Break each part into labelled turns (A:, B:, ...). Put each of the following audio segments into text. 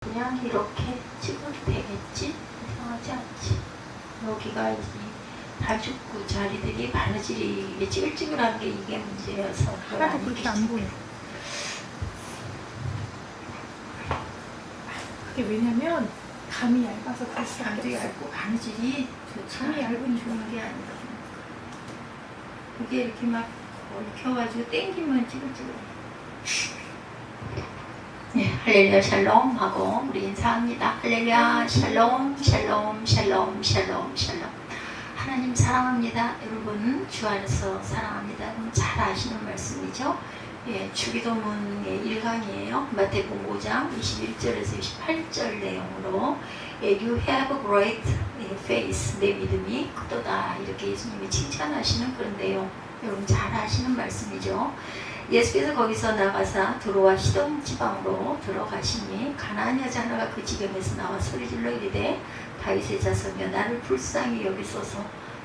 A: 그냥 이렇게 찍어도 되겠지? 이상하지 않지? 여기가 이제 다죽구 자리들이 바느질이 이게 찌글찌글한 게 이게 문제여서
B: 하나도 그렇게 안 보여. 그게 왜냐면 감이 얇아서 그럴 수밖에
A: 감도
B: 없어.
A: 얇고 바느질이
B: 감이 얇은
A: 좋은 게 아니라 그게 이렇게 막 얽혀가지고 땡기면 찌글찌글. 네, 할렐루야 샬롬 하고 우리 인사합니다. 할렐루야 샬롬 샬롬 샬롬 샬롬 샬롬. 하나님 사랑합니다. 여러분 주 안에서 사랑합니다. 여러분 잘 아시는 말씀이죠. 예, 주기도문의 1강이에요. 마태복음 5장 21절에서 28절 내용으로 예, You have a great faith. 내 믿음이 크도다. 이렇게 예수님이 칭찬하시는 그런 내용. 여러분 잘 아시는 말씀이죠. 예수께서 거기서 나가사 두로와 시돈 지방으로 들어가시니 가나안 여자 하나가 그 지경에서 나와 소리질러 이르되 다윗의 자손이여 나를 불쌍히 여기소서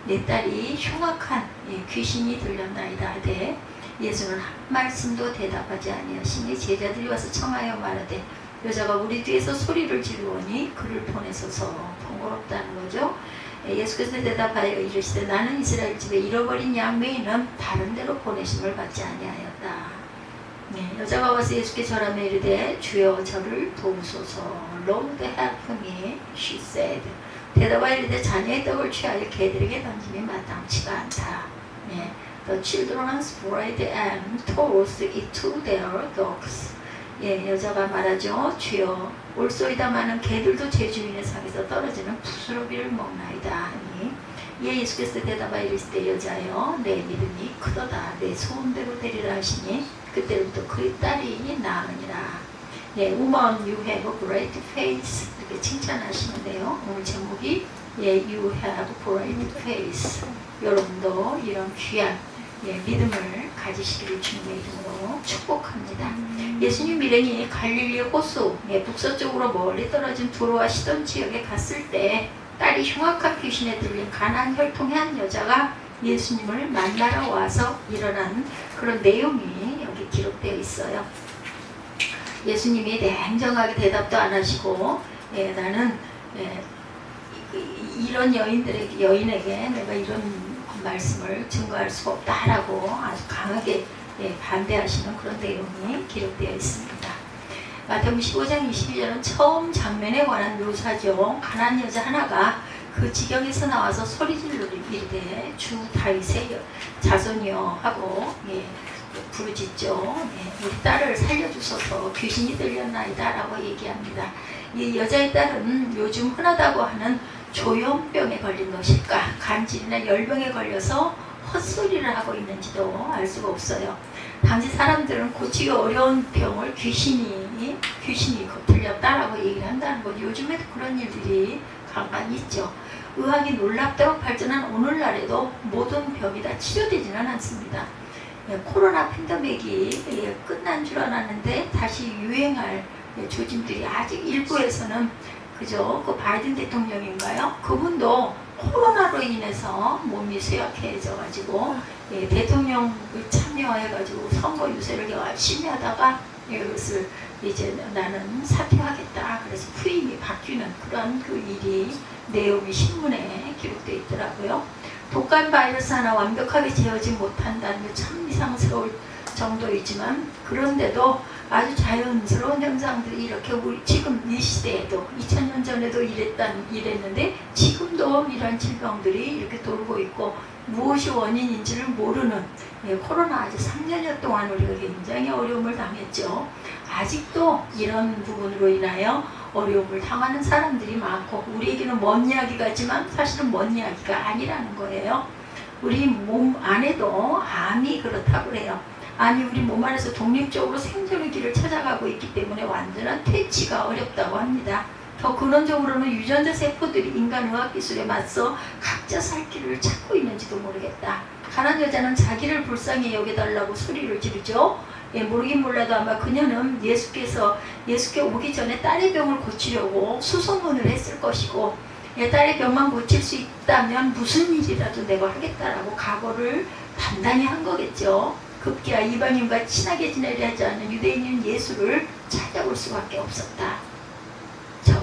A: 내 딸이 흉악한 귀신이 들렸나이다 하되 예수는 한 말씀도 대답하지 아니하시니 제자들이 와서 청하여 말하되 여자가 우리 뒤에서 소리를 지르오니 그를 보내소서. 번거롭다는 거죠. 예수께서 대답하여 이르시되 나는 이스라엘 집에 잃어버린 양 외에는 다른 데로 보내심을 받지 아니하였다. 네, 여자가 와서 예수께 절하며 이르되 주여 저를 도우소서. Lord help me, she said. 대답하여 이르되 자녀의 떡을 취하여 개들에게 던짐이 마땅치가 않다. 네, The children's bread and toss it to their dogs. 예, 여자가 말하죠. 주여 올소이다마는 개들도 제 주인의 상에서 떨어지는 부스러기를 먹나이다 하니 예, 예수께서 대답하여 이르시되 여자여 내 믿음이 크도다. 내 소원대로 되리라 하시니 그때부터 그 딸이 나으니라. 예, Woman, you have a great faith. 이렇게 칭찬하시는데요. 오늘 제목이 예, You have great faith. 여러분도 이런 귀한 믿음을 가지시기를 주님의 이름으로 축복합니다. 예수님 일행이 갈릴리 호수 북서쪽으로 멀리 떨어진 두로와 시돈 지역에 갔을 때 딸이 흉악한 귀신에 들린 가나안 혈통의 한 여자가 예수님을 만나러 와서 일어난 그런 내용이 여기 기록되어 있어요. 예수님이 냉정하게 대답도 안 하시고 나는 이런 여인에게 내가 이런 말씀을 증거할 수가 없다라고 아주 강하게 반대하시는 그런 내용이 기록되어 있습니다. 마태복음 15장 22절은 처음 장면에 관한 묘사죠. 가난안 여자 하나가 그 지경에서 나와서 소리질러 이르되 주 다윗의 자손이여 하고 부르짖죠. 우리 딸을 살려주소서 귀신이 들렸나이다 라고 얘기합니다. 이 여자의 딸은 요즘 흔하다고 하는 조현병에 걸린 것일까 간질이나 열병에 걸려서 헛소리를 하고 있는지도 알 수가 없어요. 당시 사람들은 고치기 어려운 병을 귀신이 들렸다라고 얘기를 한다는 거죠. 요즘에도 그런 일들이 간간히 있죠. 의학이 놀랍도록 발전한 오늘날에도 모든 병이 다 치료되지는 않습니다. 코로나 팬데믹이 끝난 줄 알았는데 다시 유행할 조짐들이 아직 일부에서는 그죠? 그 바이든 대통령인가요? 그분도 코로나로 인해서 몸이 쇠약해져가지고 대통령을 참여해가지고 선거 유세를 열심히 하다가 이것을 이제 나는 사퇴하겠다. 그래서 후임이 바뀌는 그런 그 일이 내용이 신문에 기록되어 있더라고요. 독감 바이러스 하나 완벽하게 제어지 못한다는 게 참 이상스러울 정도이지만 그런데도 아주 자연스러운 현상들이 이렇게 우리 지금 이 시대에도 2000년 전에도 이랬는데 지금도 이런 질병들이 이렇게 돌고 있고 무엇이 원인인지를 모르는 코로나 아주 3년여 동안 우리가 굉장히 어려움을 당했죠. 아직도 이런 부분으로 인하여 어려움을 당하는 사람들이 많고 우리에게는 먼 이야기 같지만 사실은 먼 이야기가 아니라는 거예요. 우리 몸 안에도 암이 그렇다고 그래요. 암이 우리 몸 안에서 독립적으로 생존의 길을 찾아가고 있기 때문에 완전한 퇴치가 어렵다고 합니다. 더 근원적으로는 유전자 세포들이 인간 의학 기술에 맞서 각자 살 길을 찾고 있는지도 모르겠다. 가난한 여자는 자기를 불쌍히 여겨달라고 소리를 지르죠. 모르긴 몰라도 아마 그녀는 예수께 오기 전에 딸의 병을 고치려고 수소문을 했을 것이고 딸의 병만 고칠 수 있다면 무슨 일이라도 내가 하겠다라고 각오를 단단히 한 거겠죠. 급기야 이방인과 친하게 지내려 하지 않는 유대인인 예수를 찾아올 수밖에 없었다.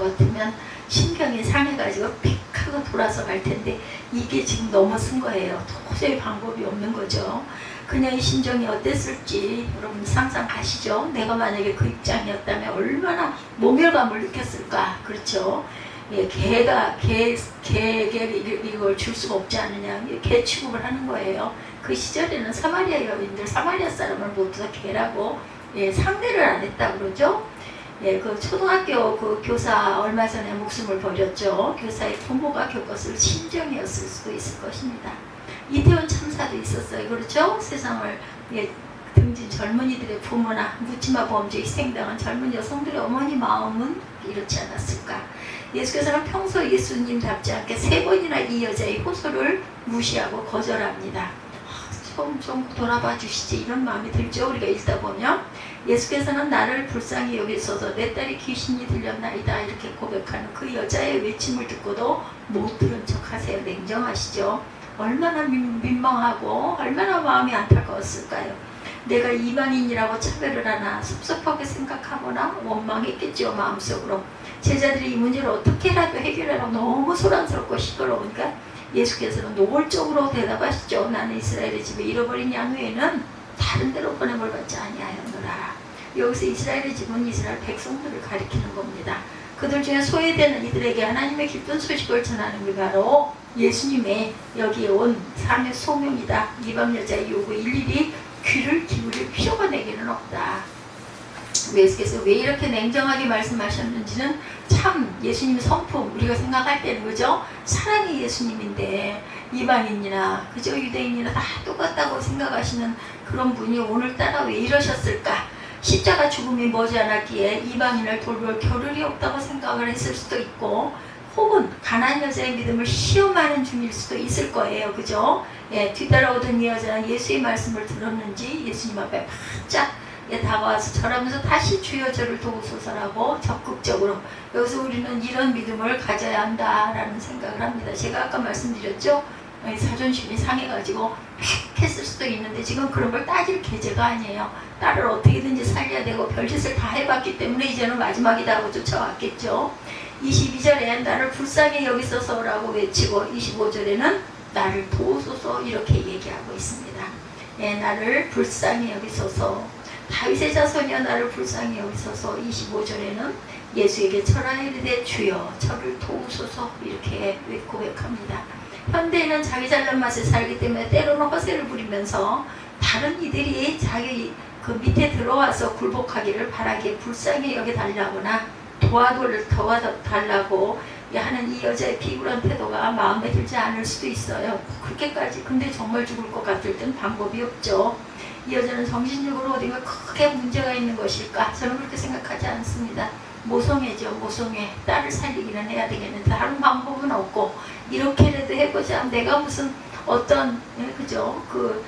A: 같으면 심경이 상해가지고 픽 하고 돌아서 갈 텐데 이게 지금 넘어선 거예요. 도저히 방법이 없는 거죠. 그녀의 심정이 어땠을지 여러분 상상하시죠? 내가 만약에 그 입장이었다면 얼마나 모멸감을 느꼈을까. 그렇죠? 예, 개에게 이걸 줄 수가 없지 않느냐. 개 취급을 하는 거예요. 그 시절에는 사마리아 여인들, 사마리아 사람을 모두 다 개라고 상대를 안 했다 그러죠. 그 초등학교 그 교사 얼마 전에 목숨을 버렸죠. 교사의 부모가 겪었을 심정이었을 수도 있을 것입니다. 이태원 참사도 있었어요. 그렇죠? 세상을 등진 젊은이들의 부모나 묻지마 범죄에 희생당한 젊은 여성들의 어머니 마음은 이렇지 않았을까. 예수께서는 평소 예수님답지 않게 3번이나 이 여자의 호소를 무시하고 거절합니다. 좀 돌아봐 주시지 이런 마음이 들죠. 우리가 읽다 보면 예수께서는 나를 불쌍히 여기소서 내 딸이 귀신이 들렸나이다 이렇게 고백하는 그 여자의 외침을 듣고도 못 들은 척 하세요. 냉정하시죠. 얼마나 민망하고 얼마나 마음이 안타까웠을까요. 내가 이방인이라고 차별을 하나 섭섭하게 생각하거나 원망했겠지요. 마음속으로. 제자들이 이 문제를 어떻게라도 해결하라고 너무 소란스럽고 시끄러우니까 예수께서는 노골적으로 대답하시죠. 나는 이스라엘의 집에 잃어버린 양 외에는 다른 데로 보냄을 받지 아니하였노라. 여기서 이스라엘의 집은 이스라엘 백성들을 가리키는 겁니다. 그들 중에 소외되는 이들에게 하나님의 기쁜 소식을 전하는 게 바로 예수님의 여기에 온 삶의 소명이다. 이방 여자의 요구에 일일이 귀를 기울일 필요가 내게는 없다. 예수께서 왜 이렇게 냉정하게 말씀하셨는지는 참 예수님 성품 우리가 생각할 때는 그죠? 사랑의 예수님인데 이방인이나 그죠? 유대인이나 다 똑같다고 생각하시는 그런 분이 오늘따라 왜 이러셨을까? 십자가 죽음이 머지않았기에 이방인을 돌볼 겨를이 없다고 생각을 했을 수도 있고 혹은 가난한 여자의 믿음을 시험하는 중일 수도 있을 거예요. 그죠? 뒤따라오던 이 여자는 예수의 말씀을 들었는지 예수님 앞에 바짝 다가와서 절하면서 다시 주여 저를 도우소서라고 적극적으로 여기서 우리는 이런 믿음을 가져야 한다라는 생각을 합니다. 제가 아까 말씀드렸죠. 자존심이 상해가지고 휙 했을 수도 있는데 지금 그런 걸 따질 계제가 아니에요. 딸을 어떻게든지 살려야 되고 별짓을 다 해봤기 때문에 이제는 마지막이다 하고 쫓아왔겠죠. 22절에 나를 불쌍히 여기소서라고 외치고 25절에는 나를 도우소서 이렇게 얘기하고 있습니다. 나를 불쌍히 여기소서. 다윗의 자손이여 나를 불쌍히 여기소서. 25절에는 예수에게 절하여 이르되 주여 저를 도우소서 이렇게 고백합니다. 현대인은 자기 잘난 맛에 살기 때문에 때로는 허세를 부리면서 다른 이들이 자기 그 밑에 들어와서 굴복하기를 바라기에 불쌍히 여겨달라거나 도와달라고 하는 이 여자의 비굴한 태도가 마음에 들지 않을 수도 있어요. 그렇게까지. 근데 정말 죽을 것 같을 땐 방법이 없죠. 이 여자는 정신적으로 어딘가 크게 문제가 있는 것일까? 저는 그렇게 생각하지 않습니다. 모성애죠. 모성애. 딸을 살리기는 해야 되겠는데 다른 방법은 없고 이렇게라도 해보자. 내가 무슨 어떤 그죠? 그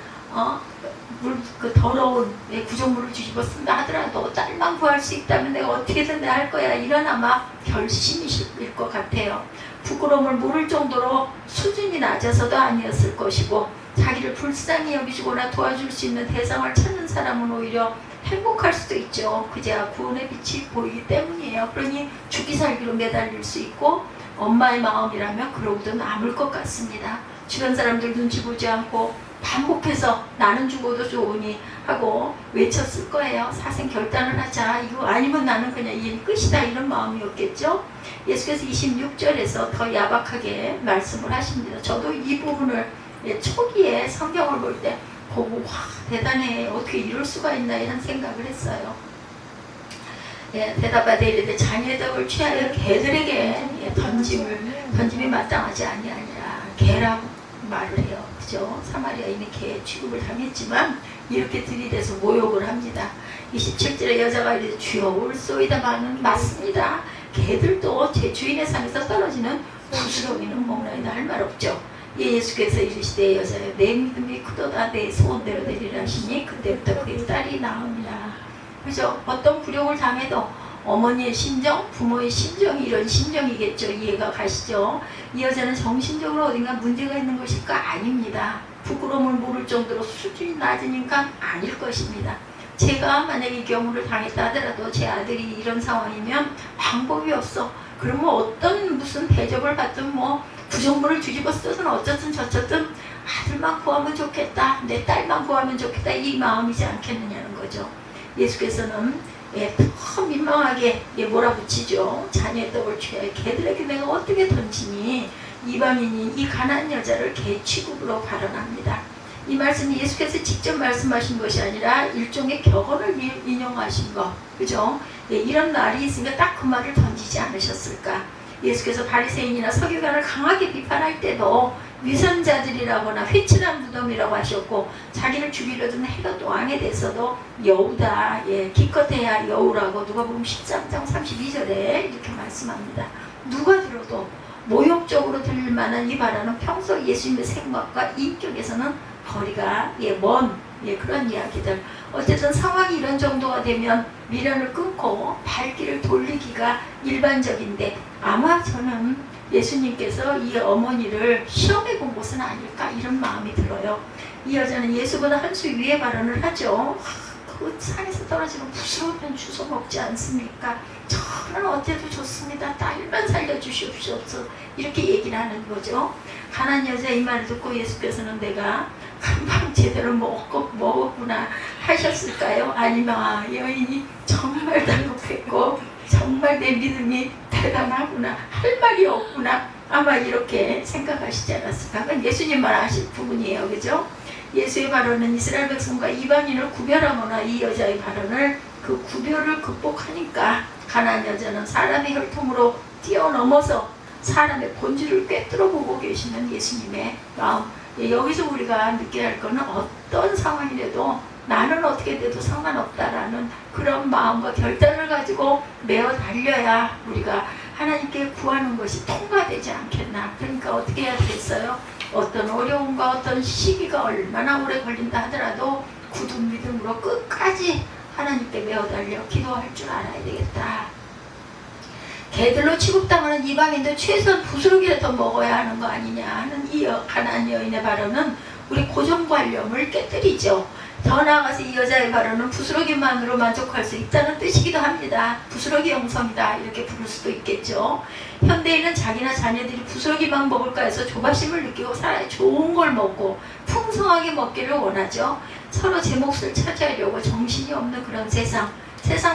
A: 더러운 구조물을 뒤집어 쓴다 하더라도 딸만 구할 수 있다면 내가 어떻게든 내가 할 거야. 이런 아마 결심이실 것 같아요. 부끄러움을 모를 정도로 수준이 낮아서도 아니었을 것이고 자기를 불쌍히 여기주거나 도와줄 수 있는 대상을 찾는 사람은 오히려 행복할 수도 있죠. 그제야 구원의 빛이 보이기 때문이에요. 그러니 죽기 살기로 매달릴 수 있고 엄마의 마음이라면 그러고도 남을 것 같습니다. 주변 사람들 눈치 보지 않고 반복해서 나는 죽어도 좋으니 하고 외쳤을 거예요. 사생 결단을 하자. 이거 아니면 나는 그냥 이 끝이다. 이런 마음이었겠죠. 예수께서 26절에서 더 야박하게 말씀을 하십니다. 저도 이 부분을 초기에 성경을 볼 때 보고 와 대단해. 어떻게 이럴 수가 있나 이런 생각을 했어요. 대답하되 이르되 자녀의 덕을 취하여 개들에게 던짐이 마땅하지 아니하니라. 개라고 말을 해요. 그죠? 사마리아인이 개 취급을 당했지만 이렇게 들이대서 모욕을 합니다. 27절에 여자가 이르되 주여 올소이다마는 맞습니다. 개들도 제 주인의 상에서 떨어지는 부스러기는 먹나이다 할 말 없죠. 예수께서 이르시되 여자여 내 믿음이 크도다 내 소원대로 되리라 하시니 그때부터 그의 딸이 나옵니다. 그죠? 어떤 굴욕을 당해도 어머니의 심정, 부모의 심정이 이런 심정이겠죠. 이해가 가시죠? 이 여자는 정신적으로 어딘가 문제가 있는 것일까? 아닙니다. 부끄러움을 모를 정도로 수준이 낮으니까 아닐 것입니다. 제가 만약에 이 경우를 당했다 하더라도 제 아들이 이런 상황이면 방법이 없어. 그러면 어떤 무슨 대접을 받든 뭐 구정물을 뒤집어 쓰든 어쩌든 저쩌든 아들만 구하면 좋겠다, 내 딸만 구하면 좋겠다, 이 마음이지 않겠느냐는 거죠. 예수께서는 더 민망하게 몰아붙이죠. 자녀의 떡을 취하여 개들에게 내가 어떻게 던지니, 이방인이 이 가난한 여자를 개 취급으로 발언합니다. 이 말씀이 예수께서 직접 말씀하신 것이 아니라 일종의 격언을 인용하신 것, 그죠? 이런 말이 있으니까 딱 그 말을 던지지 않으셨을까? 예수께서 바리새인이나 서기관을 강하게 비판할 때도 위선자들이라거나 회칠한 무덤이라고 하셨고, 자기를 죽이려던 헤롯 왕에 대해서도 여우다, 기껏해야 여우라고 누가복음 13장 32절에 이렇게 말씀합니다. 누가 들어도 모욕적으로 들릴 만한 이 발언은 평소 예수님의 생각과 인격에서는 거리가 먼 그런 이야기들. 어쨌든 상황이 이런 정도가 되면 미련을 끊고 발길을 돌리기가 일반적인데, 아마 저는 예수님께서 이 어머니를 시험해 본 것은 아닐까, 이런 마음이 들어요. 이 여자는 예수보다 한 수 위의 발언을 하죠. 그 산에서 떨어지는 부스러기는 주워 먹지 않습니까? 저는 어때도 좋습니다. 딸만 살려주시옵소서. 이렇게 얘기를 하는 거죠. 가난한 여자 이 말을 듣고 예수께서는 내가 한방 제대로 먹었구나 하셨을까요? 아니면 여인이 정말 다급했고 정말 내 믿음이 대단하구나, 할 말이 없구나, 아마 이렇게 생각하시지 않았을까. 그건 예수님만 아실 부분이에요, 그죠? 예수의 발언은 이스라엘 백성과 이방인을 구별하거나 이 여자의 발언을 그 구별을 극복하니까 가난한 여자는 사람의 혈통으로 뛰어넘어서 사람의 본질을 꿰뚫어 보고 계시는 예수님의 마음. 여기서 우리가 느껴야 할 것은 어떤 상황이라도 나는 어떻게 돼도 상관없다라는 그런 마음과 결단을 가지고 매어 달려야 우리가 하나님께 구하는 것이 통과되지 않겠나. 그러니까 어떻게 해야 되겠어요? 어떤 어려움과 어떤 시기가 얼마나 오래 걸린다 하더라도 굳은 믿음으로 끝까지 하나님께 매어 달려 기도할 줄 알아야 되겠다. 개들로 취급당하는 이방인들 최소한 부스러기라도 먹어야 하는 거 아니냐 하는 이 가난한 여인의 발언은 우리 고정관념을 깨뜨리죠. 더 나아가서 이 여자의 발언은 부스러기만으로 만족할 수 있다는 뜻이기도 합니다. 부스러기 영성이다, 이렇게 부를 수도 있겠죠. 현대인은 자기나 자녀들이 부스러기만 먹을까 해서 조바심을 느끼고 살아야 좋은 걸 먹고 풍성하게 먹기를 원하죠. 서로 제 몫을 차지하려고 정신이 없는 그런 세상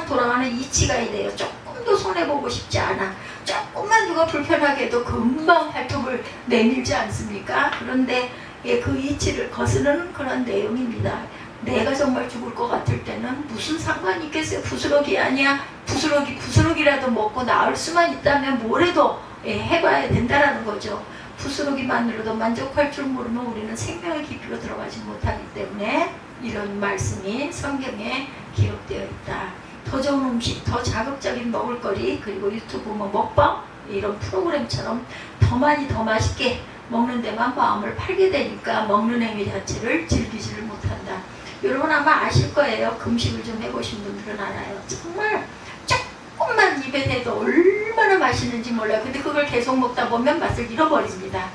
A: 돌아가는 이치가 이래요. 조금도 손해보고 싶지 않아. 조금만 누가 불편하게 해도 금방 발톱을 내밀지 않습니까? 그런데 그 이치를 거스르는 그런 내용입니다. 내가 정말 죽을 것 같을 때는 무슨 상관이 있겠어요? 부스러기 아니야? 부스러기라도 먹고 나을 수만 있다면 뭐래도 해봐야 된다라는 거죠. 부스러기만으로도 만족할 줄 모르면 우리는 생명의 깊이로 들어가지 못하기 때문에 이런 말씀이 성경에 기록되어 있다. 더 좋은 음식, 더 자극적인 먹을거리, 그리고 유튜브 먹방 이런 프로그램처럼 더 많이 더 맛있게 먹는 데만 마음을 팔게 되니까 먹는 행위 자체를 즐기지를 못한다. 여러분 아마 아실 거예요. 금식을 좀 해보신 분들은 알아요. 정말 조금만 입에 대도 얼마나 맛있는지 몰라요. 근데 그걸 계속 먹다 보면 맛을 잃어버립니다.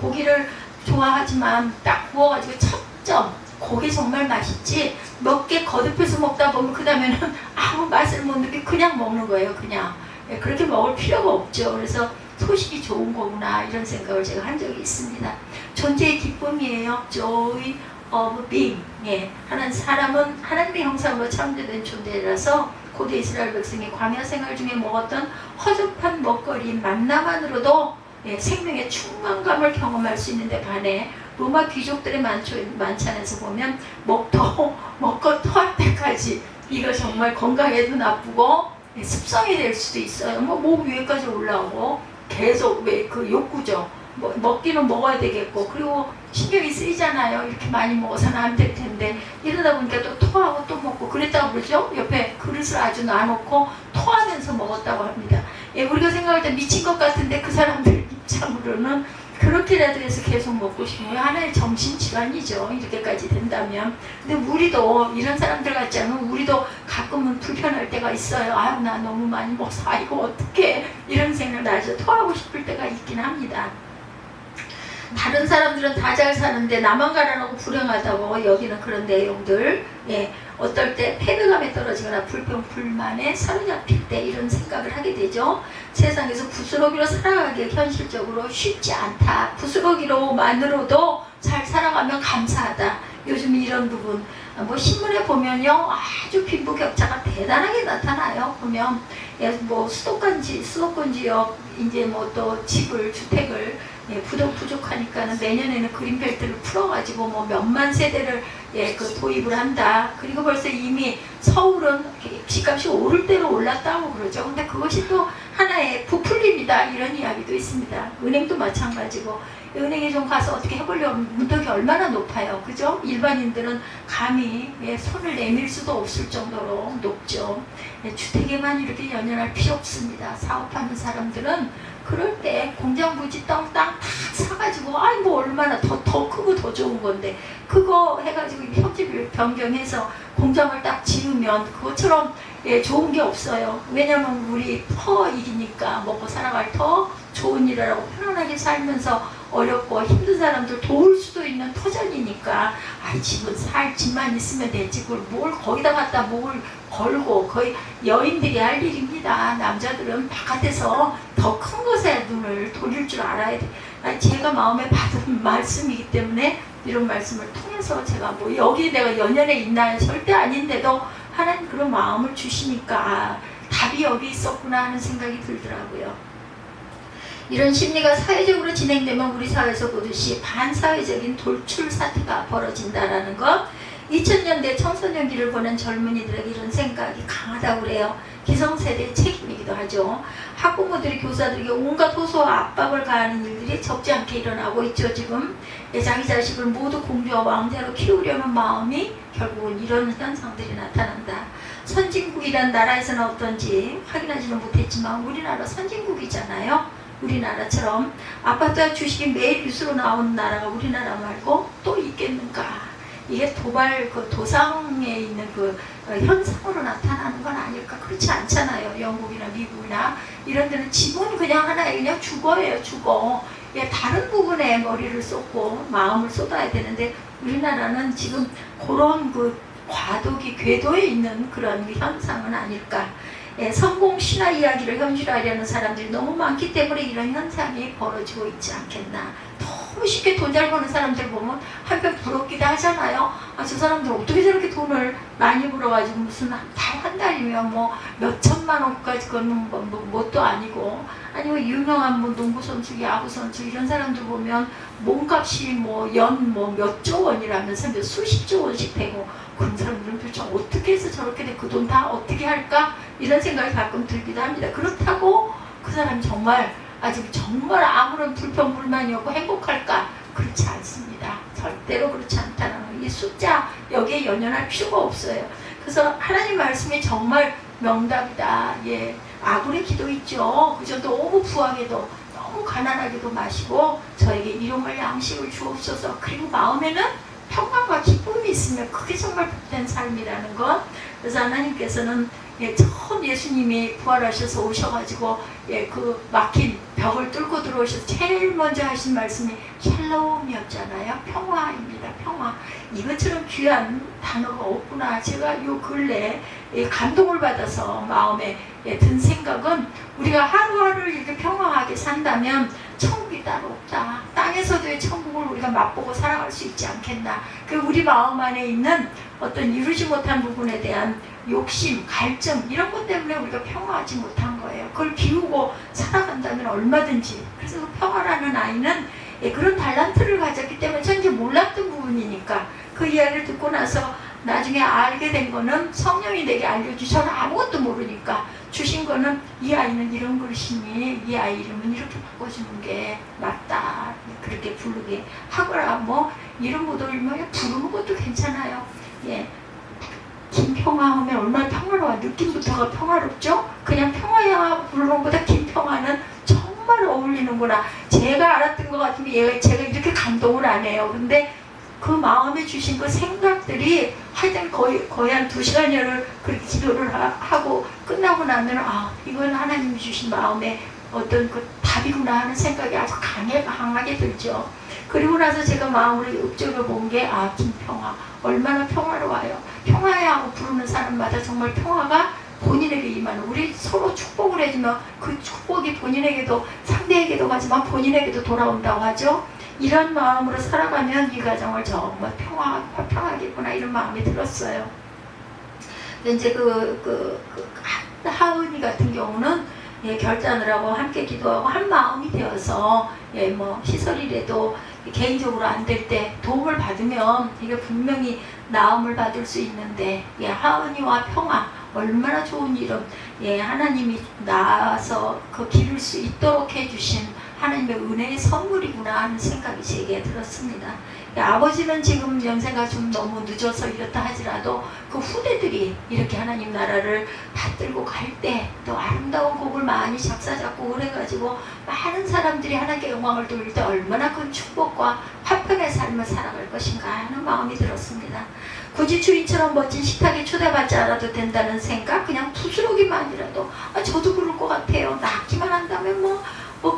A: 고기를 좋아하지만 딱 구워가지고 첫 점 고기 정말 맛있지, 몇 개 거듭해서 먹다 보면 그 다음에는 아무 맛을 못 느끼고 그냥 먹는 거예요. 그냥 그렇게 먹을 필요가 없죠. 그래서 소식이 좋은 거구나 이런 생각을 제가 한 적이 있습니다. 존재의 기쁨이에요. Joy of being. 사람은 하나님의 형상으로 창조된 존재라서 고대 이스라엘 백성이 광야 생활 중에 먹었던 허접한 먹거리 만나만으로도 생명의 충만감을 경험할 수 있는데 반해 로마 귀족들의 만찬에서 보면 먹고 토할 때까지 이거 정말 건강에도 나쁘고 습성이 될 수도 있어요. 목 위에까지 올라오고 계속 그 욕구죠. 먹기는 먹어야 되겠고, 그리고 신경이 쓰이잖아요. 이렇게 많이 먹어서는 안 될 텐데 이러다 보니까 또 토하고 또 먹고 그랬다고 그러죠. 옆에 그릇을 아주 놔놓고 토하면서 먹었다고 합니다. 우리가 생각할 때 미친 것 같은데 그 사람들 입장으로는 그렇게라도 해서 계속 먹고 싶은 하나의 정신질환이죠. 이렇게까지 된다면. 근데 우리도 이런 사람들 같지 않으면 우리도 가끔은 불편할 때가 있어요. 아유 나 너무 많이 먹어서 이거 어떡해, 이런 생각 나죠. 토하고 싶을 때가 있긴 합니다. 다른 사람들은 다 잘 사는데 나만 가난하고 불행하다고 여기는 그런 내용들. 어떨 때 패배감에 떨어지거나 불평, 불만에 사로잡힐 때 이런 생각을 하게 되죠. 세상에서 부스러기로 살아가기 현실적으로 쉽지 않다. 부스러기로만으로도 잘 살아가면 감사하다. 요즘 이런 부분 뭐 신문에 보면요 아주 빈부격차가 대단하게 나타나요. 보면 뭐 수도권 지역 이제 뭐 또 집을 주택을 부족하니까는 내년에는 그린벨트를 풀어가지고 뭐 몇만 세대를 그 도입을 한다. 그리고 벌써 이미 서울은 집값이 오를 대로 올랐다고 그러죠. 근데 그것이 또 하나의 부풀림이다 이런 이야기도 있습니다. 은행도 마찬가지고 은행에 좀 가서 어떻게 해보려면 문턱이 얼마나 높아요. 그죠? 일반인들은 감히 손을 내밀 수도 없을 정도로 높죠. 주택에만 이렇게 연연할 필요 없습니다. 사업하는 사람들은 그럴 때 공장 부지 땅 다 사가지고 아이 뭐 얼마나 더 크고 더 좋은 건데 그거 해가지고 형질 변경해서 공장을 딱 지으면 그것처럼 좋은 게 없어요. 왜냐면 우리 터일이니까 먹고 살아갈 터 좋은 일이라고 편안하게 살면서 어렵고 힘든 사람들 도울 수도 있는 터전이니까 집은 살 집만 있으면 되지 그걸 뭘 거기다 갖다 목을 걸고 거의 여인들이 할 일입니다. 남자들은 바깥에서 더 큰 것에 눈을 돌릴 줄 알아야 돼. 제가 마음에 받은 말씀이기 때문에 이런 말씀을 통해서 제가 뭐 여기 내가 연연해 있나요? 절대 아닌데도 하나님 그런 마음을 주시니까 답이 여기 있었구나 하는 생각이 들더라고요. 이런 심리가 사회적으로 진행되면 우리 사회에서 보듯이 반사회적인 돌출 사태가 벌어진다라는 것. 2000년대 청소년기를 보낸 젊은이들에게 이런 생각이 강하다고 그래요. 기성세대의 책임이기도 하죠. 학부모들이 교사들에게 온갖 호소와 압박을 가하는 일들이 적지 않게 일어나고 있죠. 지금 자기 자식을 모두 공주와 왕자로 키우려는 마음이 결국은 이런 현상들이 나타난다. 선진국이란 나라에서는 어떤지 확인하지는 못했지만 우리나라 선진국이잖아요. 우리나라처럼 아파트와 주식이 매일 뉴스로 나오는 나라가 우리나라 말고 또 있겠는가. 이게 도상에 있는 현상으로 나타나는 건 아닐까. 그렇지 않잖아요. 영국이나 미국이나 이런 데는 지분 그냥 하나에 그냥 주거예요. 주거. 다른 부분에 머리를 쏟고 마음을 쏟아야 되는데 우리나라는 지금 그런 과도기 궤도에 있는 그런 현상은 아닐까. 성공 신화 이야기를 현실화하려는 사람들이 너무 많기 때문에 이런 현상이 벌어지고 있지 않겠나. 너무 쉽게 돈 잘 버는 사람들 보면 한편 부럽기도 하잖아요. 저 사람들 어떻게 저렇게 돈을 많이 벌어가지고 무슨 한 달이면 뭐 몇천만 원까지 그거는 뭣도 아니고 아니면 유명한 뭐 농구 선수, 야구 선수 이런 사람들 보면 몸값이 연 몇 조 원이라면서 수십조 원씩 되고 그런 사람들은 도대체 어떻게 해서 저렇게 그 돈 다 어떻게 할까 이런 생각이 가끔 들기도 합니다. 그렇다고 그 사람이 정말 아무런 불평 불만이 없고 행복할까? 그렇지 않습니다. 절대로 그렇지 않다는 거. 이 숫자 여기에 연연할 필요가 없어요. 그래서 하나님 말씀이 정말 명답이다. 아굴의 기도 있죠. 그저 너무 부하게도 너무 가난하게도 마시고 저에게 일용할 양식을 주옵소서. 그리고 마음에는 평안과 기쁨이 있으면 그게 정말 복된 삶이라는 것. 그래서 하나님께서는 처음 예수님이 부활하셔서 오셔가지고 그 막힌 벽을 뚫고 들어오셔서 제일 먼저 하신 말씀이 샬롬이었잖아요. 평화입니다. 평화. 이것처럼 귀한 단어가 없구나. 제가 요 근래 감동을 받아서 마음에 든 생각은 우리가 하루하루를 이렇게 평화하게 산다면 천국이 따로 없다. 땅에서도의 천국을 우리가 맛보고 살아갈 수 있지 않겠나. 그 우리 마음 안에 있는 어떤 이루지 못한 부분에 대한 욕심, 갈증 이런 것 때문에 우리가 평화하지 못한 거예요. 그걸 비우고 살아간다면 얼마든지. 그래서 그 평화라는 아이는 그런 달란트를 가졌기 때문에 전혀 몰랐던 부분이니까 그 이야기를 듣고 나서 나중에 알게 된 거는 성령이 내게 알려주셔서 저는 아무것도 모르니까 주신 거는 이 아이는 이런 그릇이니 이 아이 이름은 이렇게 바꿔주는 게 맞다. 그렇게 부르게 하거나 뭐 이런 것도 부르는 것도 괜찮아요. 김평화 하면 얼마나 평화로워. 느낌부터가 평화롭죠? 그냥 평화야 부르는 것보다 김평화는 정말 어울리는구나. 제가 알았던 것 같으면 제가 이렇게 감동을 안 해요. 근데 그 마음에 주신 그 생각들이 하여튼 거의 한 2시간여를 그렇게 기도를 하고 끝나고 나면 이건 하나님이 주신 마음에 어떤 그 답이구나 하는 생각이 아주 강하게 들죠. 그리고 나서 제가 마음으로 읊조려 본 게 김평화 얼마나 평화로워요. 평화야하고 부르는 사람마다 정말 평화가 본인에게 임하는, 우리 서로 축복을 해주면 그 축복이 본인에게도 상대에게도 가지만 본인에게도 돌아온다고 하죠. 이런 마음으로 살아가면 이 가정을 정말 평화하겠구나 이런 마음이 들었어요. 근데 이제 하은이 같은 경우는 결단을 하고 함께 기도하고 한 마음이 되어서 뭐 시설이라도 개인적으로 안 될 때 도움을 받으면 이게 분명히 나음을 받을 수 있는데 하은이와 평화 얼마나 좋은 이름, 하나님이 나와서 그 기를 수 있도록 해주신 하나님의 은혜의 선물이구나 하는 생각이 제게 들었습니다. 아버지는 지금 연세가 좀 너무 늦어서 이렇다 하지라도 그 후대들이 이렇게 하나님 나라를 받들고 갈 때 또 아름다운 곡을 많이 작사 작곡을 해가지고 많은 사람들이 하나님께 영광을 돌릴 때 얼마나 큰 축복과 화평의 삶을 살아갈 것인가 하는 마음이 들었습니다. 굳이 주인처럼 멋진 식탁에 초대받지 않아도 된다는 생각, 그냥 부스러기만이라도 저도 그럴 것 같아요. 낫기만 한다면 뭐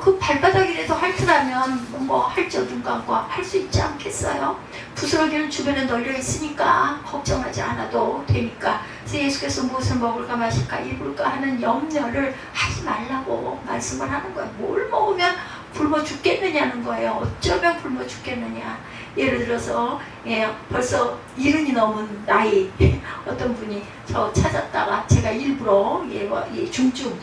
A: 그 발바닥이라도 핥으라면 할죠. 눈 감고 할 수 있지 않겠어요? 부스러기는 주변에 널려 있으니까 걱정하지 않아도 되니까. 그래서 예수께서 무엇을 먹을까 마실까 입을까 하는 염려를 하지 말라고 말씀을 하는 거예요. 뭘 먹으면 굶어 죽겠느냐는 거예요. 어쩌면 굶어 죽겠느냐. 예를 들어서 벌써 70이 넘은 나이 어떤 분이 저 찾았다가 제가 일부러 중증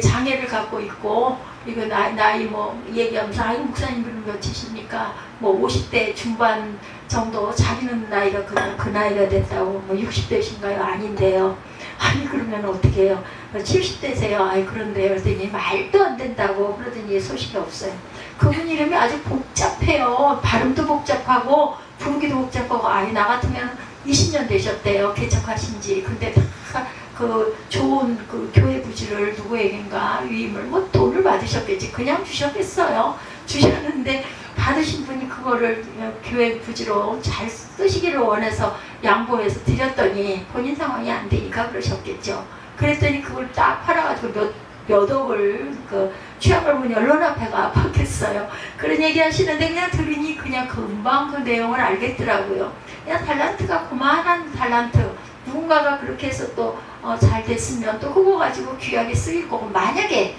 A: 장애를 갖고 있고 이거 나이 뭐 얘기하면서 목사님은 몇이십니까? 뭐 50대 중반 정도, 자기는 나이가 그 나이가 됐다고. 뭐 60대신가요? 아닌데요. 아니 그러면 어떻게 해요? 70대세요. 아이 그런데요. 그랬더니 말도 안 된다고 그러더니 소식이 없어요. 그분 이름이 아주 복잡해요. 발음도 복잡하고 부르기도 복잡하고. 아이 나 같으면 20년 되셨대요. 개척하신지. 근데 다 그 좋은 그 교회 부지를 누구에겐가 위임을 돈을 받으셨겠지. 그냥 주셨겠어요. 주셨는데 받으신 분이 그거를 교회 부지로 잘 쓰시기를 원해서 양보해서 드렸더니 본인 상황이 안 되니까 그러셨겠죠. 그랬더니 그걸 딱 팔아가지고 몇 억을 취업을 보니 언론 앞에 가봤겠어요. 그런 얘기 하시는데 그냥 들으니 그냥 금방 그 내용을 알겠더라고요. 그냥 달란트가 그만한 달란트. 누군가가 그렇게 해서 또 잘 됐으면 또 그거 가지고 귀하게 쓰일 거고, 만약에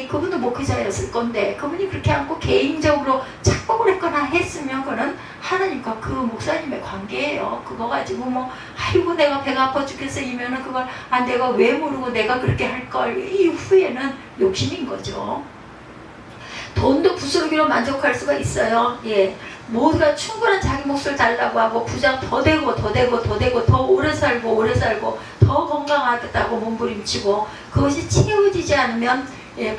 A: 그분도 목회자였을 건데 그분이 그렇게 않고 개인적으로 착복을 했거나 했으면 그거는 하나님과 그 목사님의 관계예요. 그거 가지고 아이고 내가 배가 아파 죽겠어 이면은 그걸 내가 왜 모르고 내가 그렇게 할 걸 이후에는 욕심인 거죠. 돈도 부스러기로 만족할 수가 있어요. 모두가 충분한 자기 몫을 달라고 하고 부장 더 되고 더 오래 살고 더 건강하겠다고 몸부림치고 그것이 채워지지 않으면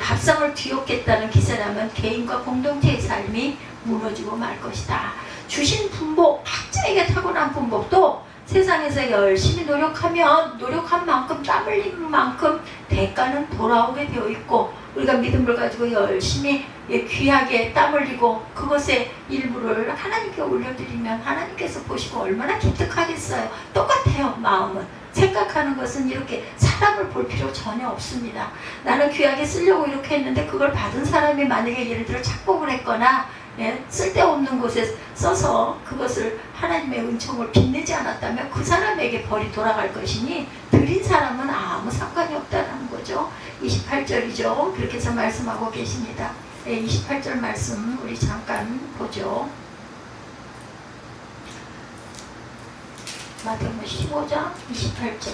A: 밥상을 뒤엎겠다는 기세라면 개인과 공동체의 삶이 무너지고 말 것이다. 주신 분복, 각자에게 타고난 분복도 세상에서 열심히 노력하면 노력한 만큼 땀 흘린 만큼 대가는 돌아오게 되어 있고, 우리가 믿음을 가지고 열심히 귀하게 땀 흘리고 그것의 일부를 하나님께 올려드리면 하나님께서 보시고 얼마나 기특하겠어요. 똑같아요. 마음은. 생각하는 것은 이렇게 사람을 볼 필요 전혀 없습니다. 나는 귀하게 쓰려고 이렇게 했는데 그걸 받은 사람이 만약에 예를 들어 착복을 했거나 쓸데없는 곳에 써서 그것을 하나님의 은총을 빛내지 않았다면 그 사람에게 벌이 돌아갈 것이니 드린 사람은 아무 상관이 없다는 거죠. 28절이죠. 그렇게 해서 말씀하고 계십니다. 28절 말씀 우리 잠깐 보죠. 마태복음 15장 28절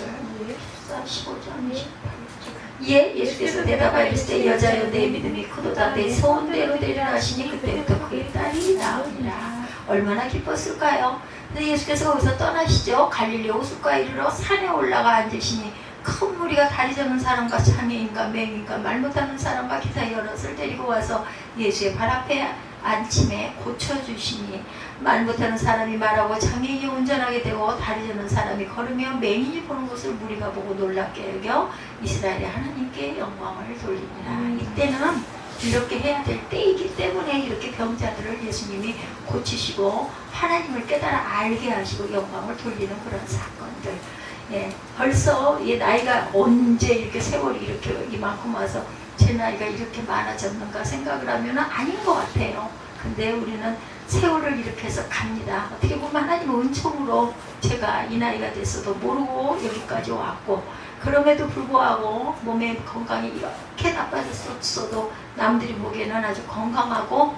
A: 15장 28절. 예수께서 대답하여 이르시되 여자여 내 믿음이 크도다. 내 소원대로 되리라 하시니 그때부터 그의 딸이 나으니라. 얼마나 기뻤을까요? 근데 예수께서 거기서 떠나시죠. 갈릴리 호숫가에 이르러 산에 올라가 앉으시니 큰 무리가 다리 저는 사람과 장애인과 맹인과 말 못하는 사람과 기타 여럿을 데리고 와서 예수의 발 앞에 앉힘에 고쳐주시니 말 못하는 사람이 말하고 장애인이 운전하게 되고 다리 저는 사람이 걸으며 맹인이 보는 것을 무리가 보고 놀랍게 여겨 이스라엘의 하나님께 영광을 돌리니라. 이때는 이렇게 해야 될 때이기 때문에 이렇게 병자들을 예수님이 고치시고 하나님을 깨달아 알게 하시고 영광을 돌리는 그런 사건들. 벌써 나이가 언제 이렇게 세월이 이렇게 이만큼 와서 제 나이가 이렇게 많아졌는가 생각을 하면 아닌 것 같아요. 근데 우리는 세월을 이렇게 해서 갑니다. 어떻게 보면 하나님 은총으로 제가 이 나이가 됐어도 모르고 여기까지 왔고, 그럼에도 불구하고 몸의 건강이 이렇게 나빠졌어도 남들이 보기에는 아주 건강하고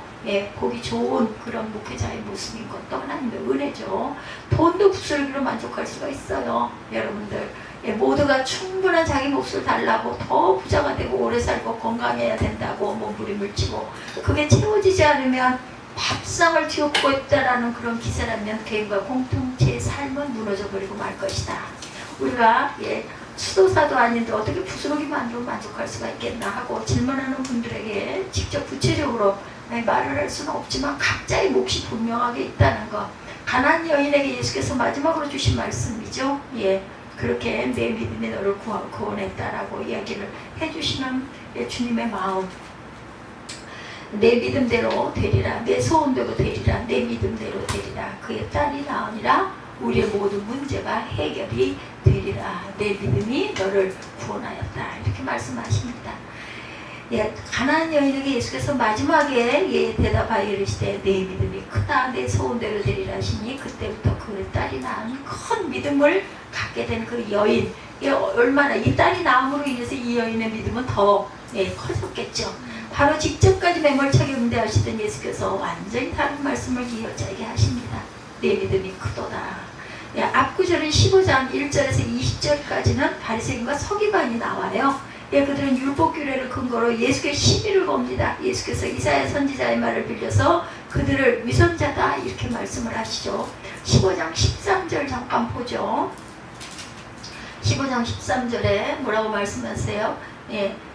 A: 보기 좋은 그런 목회자의 모습인 것도 하나님의 은혜죠. 돈도 부스러기로 만족할 수가 있어요. 여러분들 모두가 충분한 자기 몫을 달라고 더 부자가 되고 오래 살고 건강해야 된다고 몸부림을 치고, 그게 채워지지 않으면 밥상을 뒤엎고 있다라는 그런 기세라면 개인과 공동체의 삶은 무너져버리고 말 것이다. 우리가 수도사도 아닌데 어떻게 부스러기만으로 만족할 수가 있겠나 하고 질문하는 분들에게 직접 구체적으로 말을 할 수는 없지만 각자의 몫이 분명하게 있다는 것, 가난한 여인에게 예수께서 마지막으로 주신 말씀이죠. 그렇게 내 믿음이 너를 구원했다라고 이야기를 해주시는 주님의 마음, 내 믿음대로 되리라, 내 소원대로 되리라, 내 믿음대로 되리라, 그의 딸이 나으니라, 우리의 모든 문제가 해결이 되리라, 내 믿음이 너를 구원하였다, 이렇게 말씀하십니다. 가난한 여인에게 예수께서 마지막에 대답하여 이르시되 내 믿음이 크다, 내 소원대로 되리라 하시니, 그때부터 그 딸이 낳은 큰 믿음을 갖게 된 그 여인, 얼마나 이 딸이 낳음으로 인해서 이 여인의 믿음은 더 커졌겠죠. 바로 직접까지 매몰차게 응대하시던 예수께서 완전히 다른 말씀을 이 여자에게 하십니다. 내 믿음이 크도다. 앞구절은 15장 1절에서 20절까지는 바리새인과 서기관이 나와요. 그들은 율법규례를 근거로 예수께 시비를 겁니다. 예수께서 이사야 선지자의 말을 빌려서 그들을 위선자다 이렇게 말씀을 하시죠. 15장 13절 잠깐 보죠. 15장 13절에 뭐라고 말씀하세요?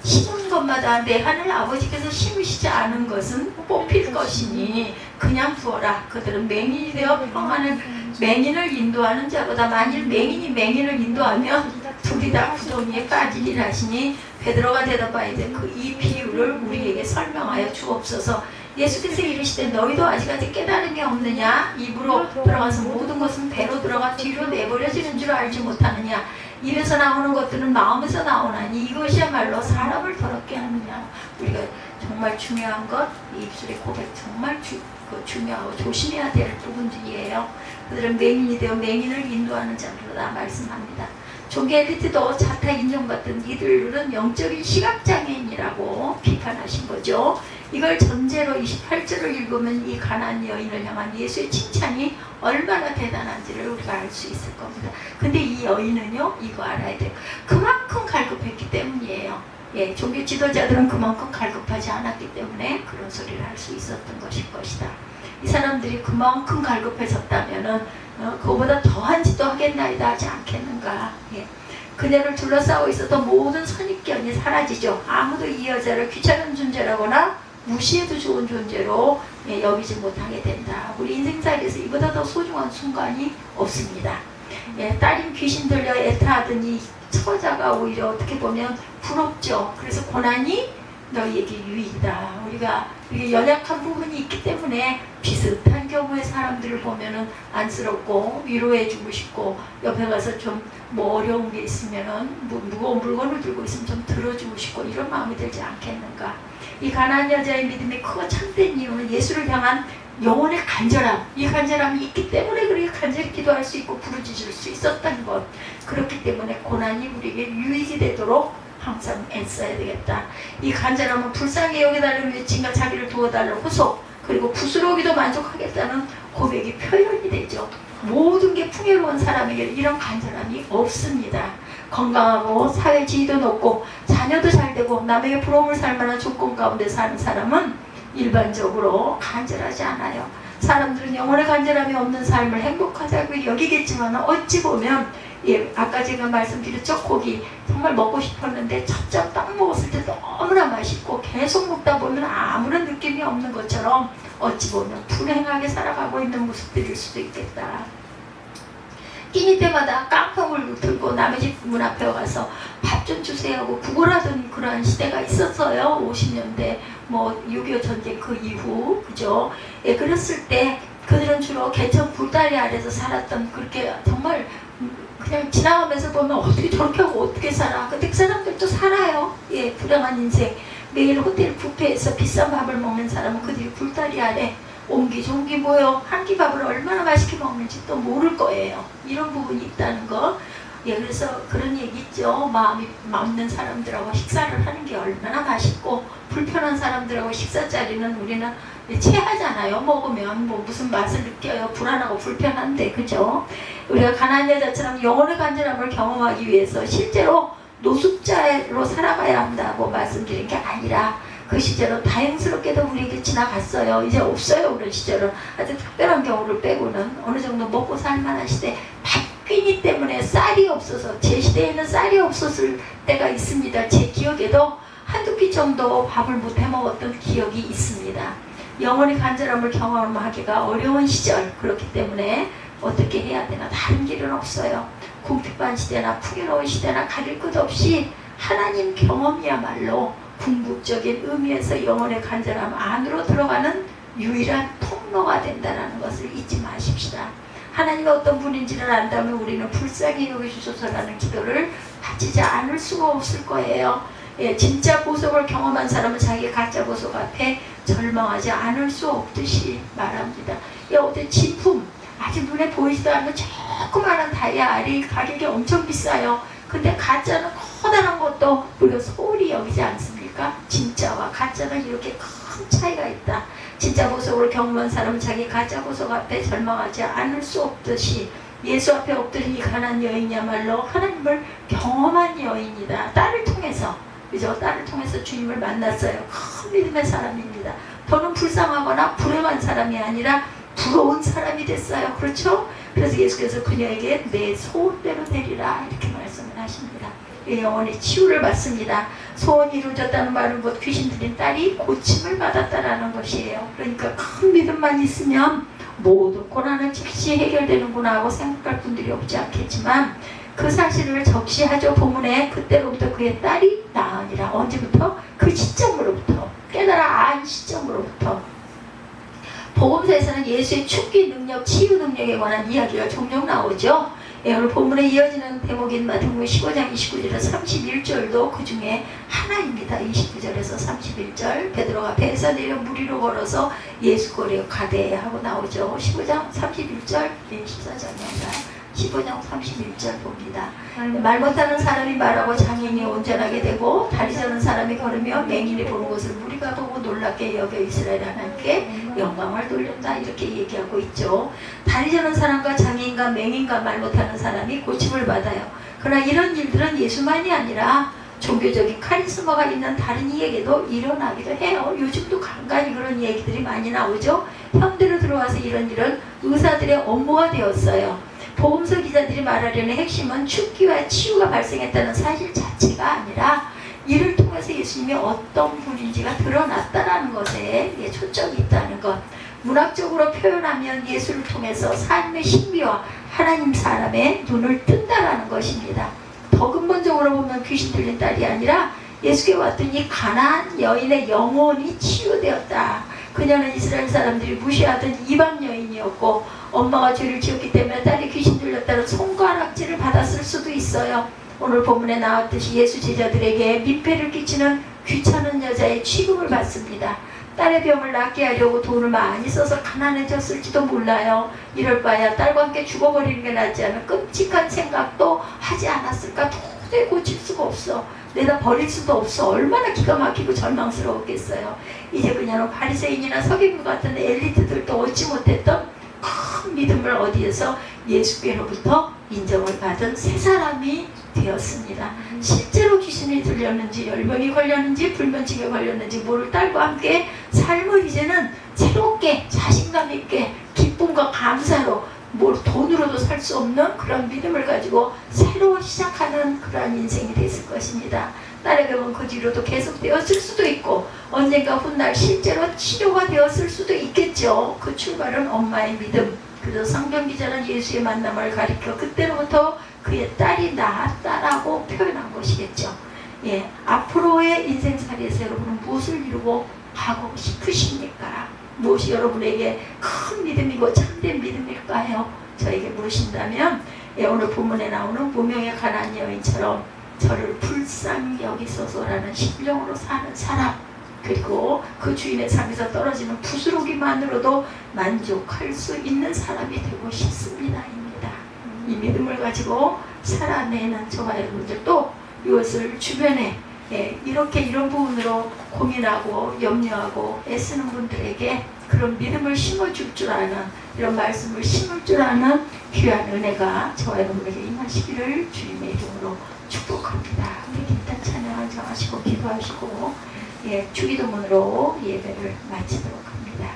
A: 심은 것마다 내 하늘 아버지께서 심으시지 않은 것은 뽑힐 것이니 그냥 두어라. 그들은 맹인이 되어 평안을 맹인을 인도하는 자보다, 만일 맹인이 맹인을 인도하면 둘이 다 구덩이에 빠지리라 하시니, 베드로가 대답하되 이 비유를 우리에게 설명하여 주옵소서. 예수께서 이르시되 너희도 아직까지 깨달음이 없느냐? 입으로 들어가서 모든 것은 배로 들어가 뒤로 내버려지는 줄 알지 못하느냐? 입에서 나오는 것들은 마음에서 나오나니 이것이야말로 사람을 더럽게 하느냐? 우리가 정말 중요한 것, 입술의 고백 정말 중요하고 조심해야 될 부분들이에요. 그들은 맹인이 되어 맹인을 인도하는 자들로다 말씀합니다. 종교 엘리트도 자타 인정받던 이들은 영적인 시각장애인이라고 비판하신 거죠. 이걸 전제로 28절을 읽으면 이 가난한 여인을 향한 예수의 칭찬이 얼마나 대단한지를 우리가 알 수 있을 겁니다. 근데 이 여인은요, 이거 알아야 돼요. 그만큼 갈급했기 때문이에요. 종교 지도자들은 그만큼 갈급하지 않았기 때문에 그런 소리를 할 수 있었던 것일 것이다. 이 사람들이 그만큼 갈급해졌다면은 그거보다 더한 짓도 하겠나이다 하지 않겠는가. 그녀를 둘러싸고 있었던 모든 선입견이 사라지죠. 아무도 이 여자를 귀찮은 존재라거나 무시해도 좋은 존재로 여기지 못하게 된다. 우리 인생살이에서 이보다 더 소중한 순간이 없습니다. 딸인 귀신 들려 애타하던 이 처자가 오히려 어떻게 보면 부럽죠. 그래서 고난이 너희에게 유익이다. 우리가 연약한 부분이 있기 때문에 비슷한 경우의 사람들을 보면은 안쓰럽고 위로해주고 싶고, 옆에 가서 좀 뭐 어려운 게 있으면은 무거운 물건을 들고 있으면 좀 들어주고 싶고, 이런 마음이 들지 않겠는가. 이 가난한 여자의 믿음이 크고 참된 이유는 예수를 향한 영혼의 간절함, 이 간절함이 있기 때문에 그렇게 간절히 기도할 수 있고 부르짖을 수 있었던 것. 그렇기 때문에 고난이 우리에게 유익이 되도록 항상 애써야 되겠다. 이 간절함은 불쌍히 여겨달라는 외침과 자기를 도와달라는 호소, 그리고 부스러기도 만족하겠다는 고백이 표현이 되죠. 모든 게 풍요로운 사람에게 이런 간절함이 없습니다. 건강하고 사회 지위도 높고 자녀도 잘 되고 남에게 부러움을 살 만한 조건 가운데 사는 사람은 일반적으로 간절하지 않아요. 사람들은 영혼의 간절함이 없는 삶을 행복하다고 여기겠지만 어찌 보면 아까 제가 말씀드렸죠. 고기 정말 먹고 싶었는데 첫 점 딱 먹었을 때 너무나 맛있고 계속 먹다 보면 아무런 느낌이 없는 것처럼 어찌 보면 불행하게 살아가고 있는 모습들일 수도 있겠다. 끼니 때마다 깡통을 들고 남의 집 문 앞에 와서 밥 좀 주세요 하고 구걸하던 그러한 시대가 있었어요. 50년대 6.25 전쟁 그 이후, 그죠? 그랬을 때 그들은 주로 개천 불다리 아래서 살았던, 그렇게 정말 그냥 지나가면서 보면 어떻게 저렇게 하고 어떻게 살아. 근데 그 사람들도 살아요. 불행한 인생. 매일 호텔 뷔페에서 비싼 밥을 먹는 사람은 그들이 굴다리 아래 옹기종기 모여 한 끼 밥을 얼마나 맛있게 먹는지 또 모를 거예요. 이런 부분이 있다는 거. 예, 그래서 그런 얘기 있죠. 마음이 맞는 사람들하고 식사를 하는 게 얼마나 맛있고, 불편한 사람들하고 식사 자리는 우리는 체하잖아요. 먹으면 뭐 무슨 맛을 느껴요. 불안하고 불편한데, 그죠? 우리가 가난한 여자처럼 영혼의 간절함을 경험하기 위해서 실제로 노숙자로 살아가야 한다고 말씀드린 게 아니라, 그 시절은 다행스럽게도 우리에게 지나갔어요. 이제 없어요. 그런 시절은. 아주 특별한 경우를 빼고는 어느 정도 먹고 살만한 시대. 박귀니 때문에 쌀이 없어서, 제 시대에는 쌀이 없었을 때가 있습니다. 제 기억에도 한두 끼 정도 밥을 못 해먹었던 기억이 있습니다. 영혼의 간절함을 경험하기가 어려운 시절, 그렇기 때문에 어떻게 해야 되나, 다른 길은 없어요. 궁핍한 시대나 풍요로운 시대나 가릴 것 없이 하나님 경험이야말로 궁극적인 의미에서 영혼의 간절함 안으로 들어가는 유일한 통로가 된다는 것을 잊지 마십시다. 하나님이 어떤 분인지를 안다면 우리는 불쌍히 여겨주소서라는 기도를 바치지 않을 수가 없을 거예요. 예, 진짜 보석을 경험한 사람은 자기 가짜 보석 앞에 절망하지 않을 수 없듯이 말합니다. 예, 어떤 진품, 아직 눈에 보이지도 않는 조그마한 다이아 알이 가격이 엄청 비싸요. 근데 가짜는 커다란 것도 우리가 소홀히 여기지 않습니까? 진짜와 가짜는 이렇게 큰 차이가 있다. 진짜 보석을 경험한 사람은 자기 가짜 보석 앞에 절망하지 않을 수 없듯이 예수 앞에 엎드린 이 가난한 여인이야말로 하나님을 경험한 여인이다. 딸을 통해서, 그죠? 딸을 통해서 주님을 만났어요. 큰 믿음의 사람입니다. 더는 불쌍하거나 불행한 사람이 아니라 부러운 사람이 됐어요. 그렇죠? 그래서 예수께서 그녀에게 내 소원대로 되리라 이렇게 말씀을 하십니다. 영혼의 치유를 받습니다. 소원이 이루어졌다는 말은 곧 귀신 들린 딸이 고침을 받았다라는 것이에요. 그러니까 큰 믿음만 있으면 모든 고난은 즉시 해결되는구나 하고 생각할 분들이 없지 않겠지만, 그 사실을 적시하죠. 본문에 그때로부터 그의 딸이 나으니라. 언제부터? 그 시점으로부터, 깨달아 안 시점으로부터. 복음서에서는 예수의 축기 능력, 치유 능력에 관한 이야기가 종종 나오죠. 예, 오늘 본문에 이어지는 대목인 마태복음 15장 29절에서 31절도 그 중에 하나입니다. 29절에서 31절, 베드로가 배에서 내려 물 위로 걸어서 예수 거리에 가되 하고 나오죠. 15장 31절, 14장입니다. 15장 31절 봅니다. 말 못하는 사람이 말하고 장애인이 온전하게 되고 다리 저는 사람이 걸으며 맹인이 보는 것을 우리가 보고 놀랍게 여겨 이스라엘 하나님께 영광을 돌린다 이렇게 얘기하고 있죠. 다리 저는 사람과 장애인과 맹인과 말 못하는 사람이 고침을 받아요. 그러나 이런 일들은 예수만이 아니라 종교적인 카리스마가 있는 다른 이에게도 일어나기도 해요. 요즘도 간간히 그런 얘기들이 많이 나오죠. 현대로 들어와서 이런 일은 의사들의 업무가 되었어요. 복음서 기자들이 말하려는 핵심은 축기와 치유가 발생했다는 사실 자체가 아니라 이를 통해서 예수님이 어떤 분인지가 드러났다는 것에 초점이 있다는 것. 문학적으로 표현하면 예수를 통해서 삶의 신비와 하나님 사람의 눈을 뜬다라는 것입니다. 더 근본적으로 보면 귀신 들린 딸이 아니라 예수께 왔던 이 가난한 여인의 영혼이 치유되었다. 그녀는 이스라엘 사람들이 무시하던 이방 여인이었고 엄마가 죄를 지었기 때문에 딸이 귀신 들렸다는 손가락질을 받았을 수도 있어요. 오늘 본문에 나왔듯이 예수 제자들에게 민폐를 끼치는 귀찮은 여자의 취급을 받습니다. 딸의 병을 낫게 하려고 돈을 많이 써서 가난해졌을지도 몰라요. 이럴 바야 딸과 함께 죽어버리는 게 낫지 않은 끔찍한 생각도 하지 않았을까. 도저히 고칠 수가 없어. 내다 버릴 수도 없어. 얼마나 기가 막히고 절망스러웠겠어요. 이제 그녀는 바리새인이나 서기관 같은 엘리트들도 얻지 못했던 큰 믿음을 어디에서 예수께로부터 인정을 받은 새 사람이 되었습니다. 실제로 귀신이 들렸는지 열병이 걸렸는지 불면증에 걸렸는지 모를 딸과 함께 삶을 이제는 새롭게 자신감 있게 기쁨과 감사로 뭘 돈으로도 살 수 없는 그런 믿음을 가지고 새로 시작하는 그런 인생이 됐을 것입니다. 딸의 병은 그 뒤로도 계속되었을 수도 있고 언젠가 훗날 실제로 치료가 되었을 수도 있겠죠. 그 출발은 엄마의 믿음. 그래서 성경 기자는 예수의 만남을 가리켜 그때로부터 그의 딸이 나았다라고 표현한 것이겠죠. 예, 앞으로의 인생살이에서 여러분은 무엇을 이루고 가고 싶으십니까? 무엇이 여러분에게 큰 믿음이고 참된 믿음일까요? 저에게 물으신다면 오늘 본문에 나오는 무명의 가난한 여인처럼 저를 불쌍히 여기소서라는 심정으로 사는 사람, 그리고 그 주인의 삶에서 떨어지는 부스러기만으로도 만족할 수 있는 사람이 되고 싶습니다. 입니다. 이 믿음을 가지고 살아내는 저와 여러분들도 이것을 주변에 이렇게 이런 부분으로 고민하고 염려하고 애쓰는 분들에게 그런 믿음을 심어줄 줄 아는, 이런 말씀을 심을 줄 아는 귀한 은혜가 저와 여러분에게 임하시기를 주님의 이름으로 축복합니다. 우리 일단 찬양을 정하시고 기도하시고 주기도문으로 예배를 마치도록 합니다.